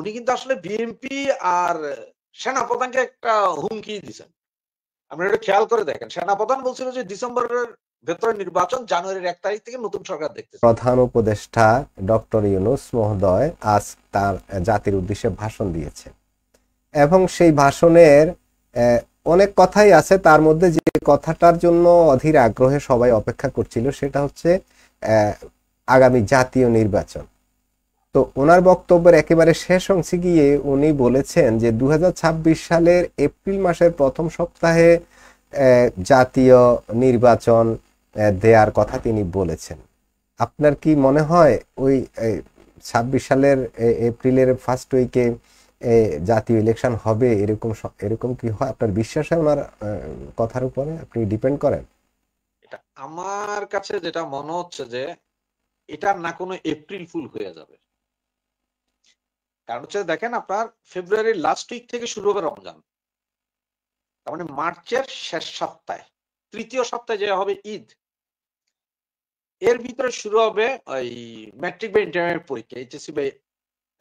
উনি কিন্তু আসলে বিএনপি আর সেনাপ্রধানকে একটা হুমকি দিয়েছেন। আপনি একটু খেয়াল করে দেখেন, সেনাপ্রধান বলছিল যে ডিসেম্বরের ভেতরে নির্বাচন, জানুয়ারির 1 তারিখ থেকে নতুন সরকার দেখতে। প্রধান উপদেষ্টা ডক্টর ইউনূস মহোদয় আজ তার জাতির উদ্দেশ্যে ভাষণ দিয়েছেন এবং সেই ভাষণের অনেক কথাই আছে, তার মধ্যে যে কথাটার জন্য অধীর আগ্রহে সবাই অপেক্ষা করছিল সেটা হচ্ছে আগামী জাতীয় নির্বাচন। তো ওনার বক্তব্যের একেবারে শেষ অংশে গিয়ে উনি বলেছেন যে 2026 সালের এপ্রিল মাসের প্রথম সপ্তাহে জাতীয় নির্বাচন দেওয়ার কথা তিনি বলেছেন। আপনার কি মনে হয় ওই 26 সালের এপ্রিলের ফার্স্ট উইকে জাতীয় ইলেকশন হবে? এরকম কি হয়? আপনার বিশ্বাস হয় ওনার কথার উপরে? আপনি ডিপেন্ড করেন? এটা আমার কাছে যেটা মনে হচ্ছে যে এটা না কোনো এপ্রিল ফুল হয়ে যাবে। কারণ হচ্ছে দেখেন, আপনার ফেব্রুয়ারির লাস্ট উইক থেকে শুরু হবে রমজান, তার মানে মার্চের শেষ সপ্তাহে, তৃতীয় সপ্তাহে যে হবে ঈদ, এর ভিতরে শুরু হবে ওই ম্যাট্রিক বা ইন্টারমিডিয়েট পরীক্ষা, এইচএসসি বা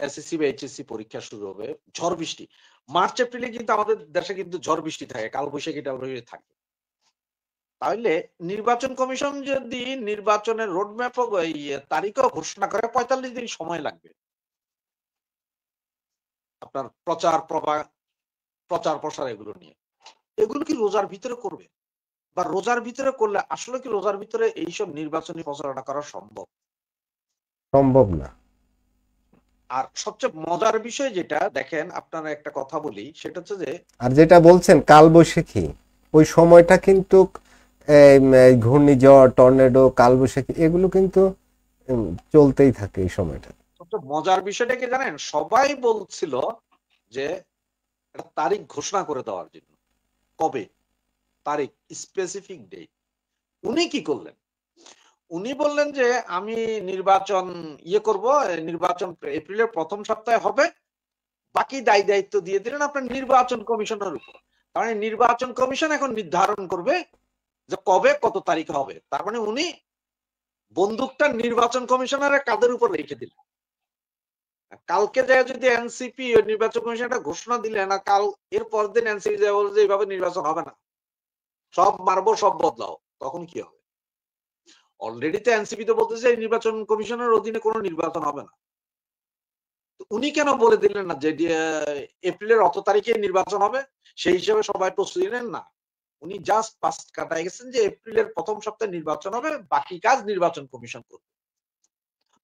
এসএসসি বা এইচএসসি পরীক্ষা শুরু হবে, ঝড় বৃষ্টি। মার্চ এপ্রিলে কিন্তু আমাদের দেশে কিন্তু ঝড় বৃষ্টি থাকে, কালবৈশাখী টালবৈশাখী থাকে। তাহলে নির্বাচন কমিশন যদি নির্বাচনের রোডম্যাপ তারিখও ঘোষণা করে, 45 দিন সময় লাগবে আপনার প্রচার প্রসার এগুলো নিয়ে। এগুলো কি রোজার ভিতরে করবে? বা রোজার ভিতরে করলে আসলে কি রোজার ভিতরে এইসব নির্বাচনী প্রচারণা করা সম্ভব? সম্ভব না। আর সবচেয়ে মজার বিষয় যেটা দেখেন, আপনারা একটা কথা বলি, সেটা হচ্ছে যে আর যেটা বলছেন কালবৈশাখী, ওই সময়টা কিন্তু ঘূর্ণিঝড়, টর্নেডো, কালবৈশাখী এগুলো কিন্তু চলতেই থাকে এই সময়টা। সবচেয়ে মজার বিষয়টা কি জানেন, সবাই বলছিল যে একটা তারিখ ঘোষণা করে দেওয়ার জন্য, কবে তারিখ, স্পেসিফিক ডেট। উনি কি করলেন? উনি বললেন যে আমি নির্বাচন করব, নির্বাচন এপ্রিলের প্রথম সপ্তাহে হবে, বাকি দায় দায়িত্ব দিয়ে দিলেন আপনার নির্বাচন কমিশনের উপর। কারণ নির্বাচন কমিশন এখন নির্ধারণ করবে যে কবে কত তারিখ হবে। তার মানে উনি বন্দুকটা নির্বাচন কমিশনারের কাঁধের উপর রেখে দিলেন। কালকে যায় যদি এনসিপি নির্বাচন কমিশন একটা ঘোষণা দিলেন, আর কাল এর পর দিন এনসিপি যায় বলে যে এইভাবে নির্বাচন হবে না, সব মারবো, সব বদলাও, তখন কি হবে? অলরেডি তো এনসিপি তো বলতেছে নির্বাচন কমিশনের অধীনে কোনো নির্বাচন হবে না। উনি কেন বলে দিলেন না যে এপ্রিলের অত তারিখে নির্বাচন হবে? সেই হিসেবে সবাই প্রস্তুতি নেন না। উনি জাস্ট পাস কাটাই গেছেন যে এপ্রিলের প্রথম সপ্তাহে নির্বাচন হবে, বাকি কাজ নির্বাচন কমিশন করবে।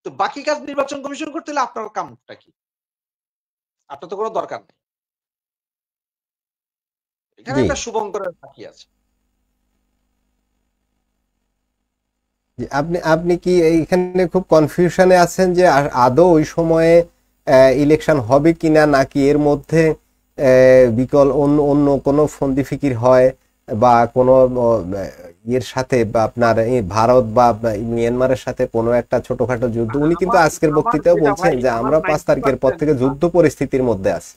তো বাকি কাজ নির্বাচন কমিশন করতে হলে আপনার কামটা কি? আপনার তো কোনো দরকার নেই। এখানে জি, একটা শুভঙ্করের বাকি আছে। জি, আপনি আপনি কি এইখানে খুব কনফিউশনে আছেন যে আদৌ ওই সময়ে ইলেকশন হবে কিনা, নাকি এর মধ্যে অন্য অন্য কোনো ফন্দি ফিকির হয় বা কোনো ইয়ের সাথে, বা আপনার এই ভারত বা মিয়ানমারের সাথে কোনো একটা ছোটখাটো যুদ্ধ? উনি কিন্তু আমার আজকের আমার বক্তৃতাও যেটা বলছেন ভাই, যে আমার আমরা 5 তারিখের পর 90%, থেকে যুদ্ধ পরিস্থিতির মধ্যে আছি।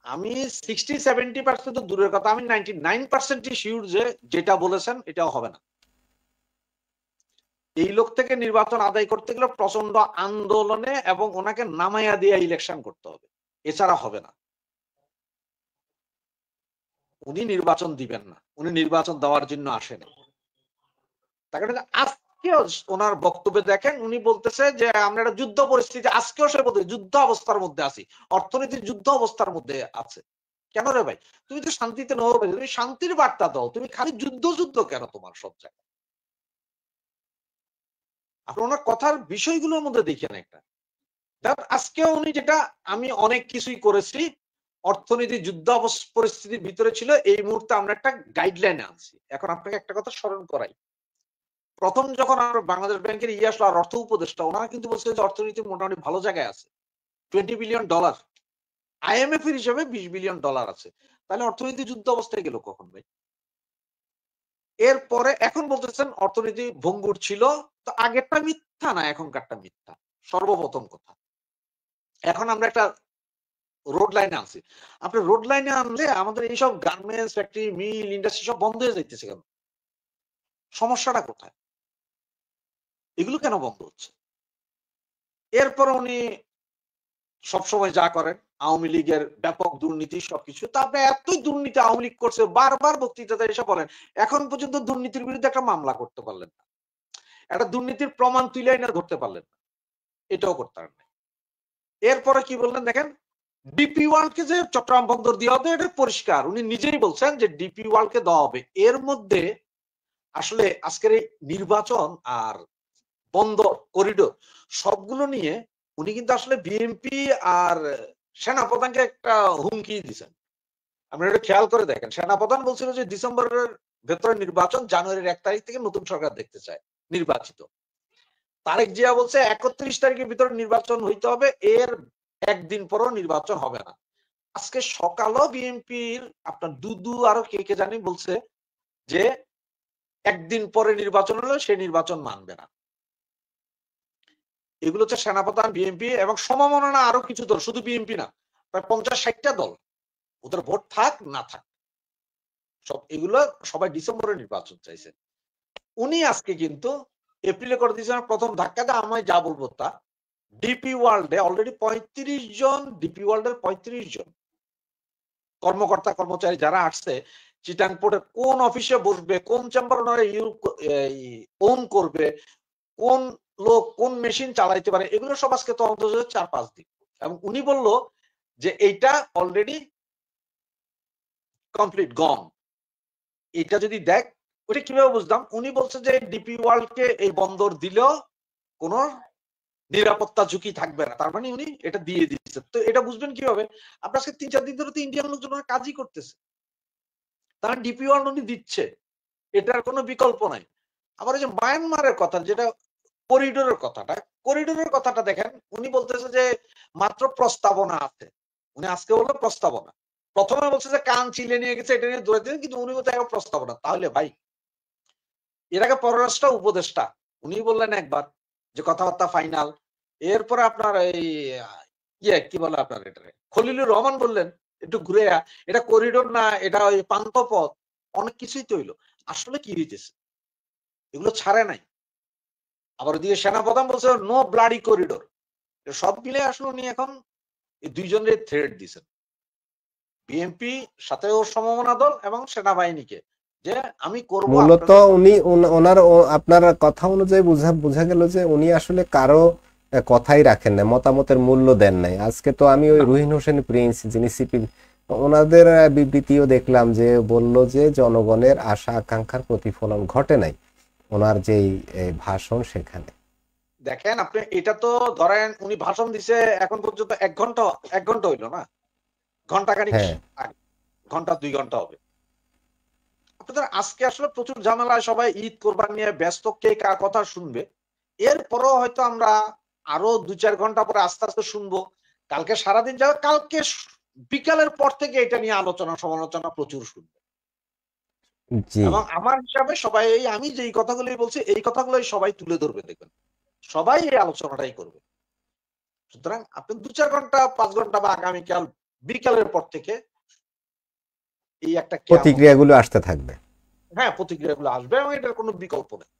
আমি 60-70% তো দূরের কথা, আমি 99% শিওর যে যেটা বলেছেন এটাও হবে না। এই লোক থেকে নির্বাচন আদায় করতে গেলে প্রচন্ড আন্দোলনে এবং ওনাকে নামাইয়া দিয়ে ইলেকশন করতে হবে, এছাড়া হবে না। উনি নির্বাচন দিবেন না, উনি নির্বাচন দেওয়ার জন্য আসেন। তার কারণে আজকেও ওনার বক্তব্যে দেখেন উনি বলতেছে যে আমরা একটা যুদ্ধ পরিস্থিতি, আজকেও সে বলতে যুদ্ধ অবস্থার মধ্যে আছি, অর্থনীতি যুদ্ধ অবস্থার মধ্যে আছে। কেন রে ভাই? তুমি তো শান্তিতে নও, তুমি শান্তির বার্তা দাও, তুমি খালি যুদ্ধ যুদ্ধ কেন তোমার সব জায়গায়? আপনি ওনার কথার বিষয়গুলোর মধ্যে দেখেন একটা, আজকে উনি যেটা, আমি অনেক কিছুই করেছি, অর্থনীতি যুদ্ধ পরিস্থিতির ভিতরে ছিল, এই মুহূর্তে আমরা একটা গাইডলাইনে আনছি। এখন আপনাকে একটা কথা স্মরণ করাই, প্রথম যখন আমরা বাংলাদেশ ব্যাংকের আসলো আর অর্থ উপদেষ্টা, ওনারা কিন্তু বলছে যে অর্থনীতি মোটামুটি ভালো জায়গায় আছে, $20 বিলিয়ন, আইএমএফ এর হিসেবে $20 বিলিয়ন আছে। তাহলে অর্থনীতি যুদ্ধ অবস্থায় গেল কখন ভাই? এরপরে এখন বলতেছেন অর্থনীতি ভঙ্গুর ছিল। তো আগেরটা মিথ্যা না, এখনকারটা মিথ্যা, সর্বপ্রথম কথা। এখন আমরা একটা রোড লাইনে আনছি। আপনি রোড লাইনে আনলে আমাদের এইসব গার্মেন্টস ফ্যাক্টরি, মিল, ইন্ডাস্ট্রি সব বন্ধ হয়ে যাইতেছে কেন? সমস্যাটা কোথায়? এগুলো কেন বন্ধ হচ্ছে? এরপর উনি সবসময় যা করেন, আওয়ামী লীগের ব্যাপক দুর্নীতি সবকিছু। তা আপনি এতই দুর্নীতি আওয়ামী লীগ করছে, বারবার বক্তৃতাতে এসে বলেন, এখন পর্যন্ত দুর্নীতির বিরুদ্ধে একটা মামলা করতে পারলেন না, একটা দুর্নীতির প্রমাণ তুলে এনে ধরতে পারলেন না, এটাও করতে পারেন না। এরপরে কি বললেন দেখেন, ডিপি ওয়ার্ল্ডকে যে চট্টগ্রাম বন্দর দেওয়া হবে এটা পরিষ্কার, উনি নিজেই বলছেন যে ডিপি ওয়ার্ল্ডকে দেওয়া হবে। এর মধ্যে আসলে আজকের এই নির্বাচন আর বন্দর করিডোর সবগুলো নিয়ে উনি কিন্তু আসলে বিএনপি আর সেনাপ্রধানকে একটা হুমকি দিচ্ছেন। আপনারা এটা খেয়াল করে দেখেন, সেনাপ্রধান বলছিল যে ডিসেম্বরের ভেতরে নির্বাচন, জানুয়ারির 1 তারিখ থেকে নতুন সরকার দেখতে চায় নির্বাচিত। তারেক জিয়া বলছে 31 তারিখের ভিতরে নির্বাচন হইতে হবে, এর একদিন পরও নির্বাচন হবে না। আজকে সকালও বিএনপির আপনার দুদু আরো কে কে জানি বলছে যে একদিন পরে নির্বাচন হলে সে নির্বাচন মানবে না। এগুলো হচ্ছে সেনাপ্রধান, বিএনপি এবং সমমনা আরো কিছু দল, শুধু বিএনপি না, প্রায় 50-60টা দল, ওদের ভোট থাক না থাক সব এগুলো সবাই ডিসেম্বরে নির্বাচন চাইছে। উনি আজকে কিন্তু এপ্রিলে করে দিয়েছেন প্রথম ধাক্কাটা। আমি যা বলবো তা, ডিপি ওয়ার্ল্ডে অলরেডি 35 জন, ডিপি ওয়ার্ল্ডের 35 জন কর্মকর্তা কর্মচারী যারা আসছে, চিটাং পোর্টে কোন অফিসে বসবে, কোন চেম্বার ওনারা ওন করবে, কোন লোক কোন মেশিন চালাইতে পারে, এগুলো সব আজকে তদন্ত 4-5 দিন। এবং উনি বলল যে এইটা অলরেডি কমপ্লিট গন। এটা যদি দেখ, ওটা কিভাবে বুঝলাম, উনি বলছে যে ডিপি ওয়ার্ল্ডকে এই বন্দর দিলেও কোন নিরাপত্তা ঝুঁকি থাকবে না, তার মানে উনি এটা দিয়ে দিচ্ছে। তো এটা বুঝবেন কিভাবে, আপনার আজকে 3-4 দিন ধরে তো ইন্ডিয়ান লোকজন কাজই করতেছে, তার ডিপি ওয়ার্ল্ড উনি দিচ্ছে, এটার কোনো বিকল্প নাই। আবার এই যে মায়ানমারের কথা, যেটা করিডোরের কথাটা দেখেন, উনি বলতেছে যে মাত্র প্রস্তাবনা আছে। উনি আজকে বললো প্রস্তাবনা, প্রথমে বলছে যে কান চিলে নিয়ে গেছে, এটা নিয়ে দৌড়াতে, কিন্তু উনি বলতে প্রস্তাবনা। তাহলে ভাই, এর আগে পররাষ্ট্র উপদেষ্টা উনি বললেন একবার যে কথাবার্তা ফাইনাল, এরপরে আপনার এই কি বলে আপনার এটা খলিলুর রহমান বললেন একটু ঘুরে এটা করিডোর না, এটা ওই পান্থপথ, অনেক কিছুই তো হইলো। আসলে কি হইতেছে, এগুলো ছাড়ে নাই। আবার ওদিকে সেনাপ্রধান বলছে নো ব্লাডি করিডোর। সব মিলে আসলে উনি এখন এই দুইজনের থ্রেড দিচ্ছেন, বিএনপি সাথেও সমমনা দল এবং সেনাবাহিনীকে, যে আমি করব। মূলত উনি ওনার আপনার কথা অনুযায়ী বোঝা গেল যে উনি আসলে কারো কথাই রাখেন না, মতামতের মূল্য দেন নাই। আজকে তো আমি ওই রুহিন হোসেন প্রিন্স যিনি সিপি, ওনাদের বিবৃতিও দেখলাম যে বলল যে জনগণের আশা আকাঙ্ক্ষার প্রতিফলন ঘটে নাই ওনার যেই ভাষণ সেখানে। দেখেন আপনি, এটা তো ধরেন উনি ভাষণ দিছে এখন পর্যন্ত 1 ঘন্টা হইলো না, ঘন্টাখানিক, ঘন্টা 2 ঘন্টা হবে। আপনাদের আজকে আসলে প্রচুর ঝামেলায় সবাই ঈদ কোরবানি নিয়ে ব্যস্ত, কে কার কথা শুনবে। এরপরও হয়তো আমরা আরো 2-4 ঘন্টা পরে আস্তে আস্তে শুনবো। কালকে সারাদিন যাবে, কালকে বিকালের পর থেকে এটা নিয়ে আলোচনা সমালোচনা প্রচুর শুনবে। এবং আমার হিসাবে সবাই, আমি যেই কথাগুলোই বলছি এই কথাগুলোই সবাই তুলে ধরবে, দেখবেন সবাই এই আলোচনাটাই করবে। সুতরাং আপনি 2-4 ঘন্টা 5 ঘন্টা বা আগামীকাল বিকালের পর থেকে এই একটা প্রতিক্রিয়াগুলো আসতে থাকবে। হ্যাঁ, প্রতিক্রিয়াগুলো আসবে এবং এটার কোনো বিকল্প নেই।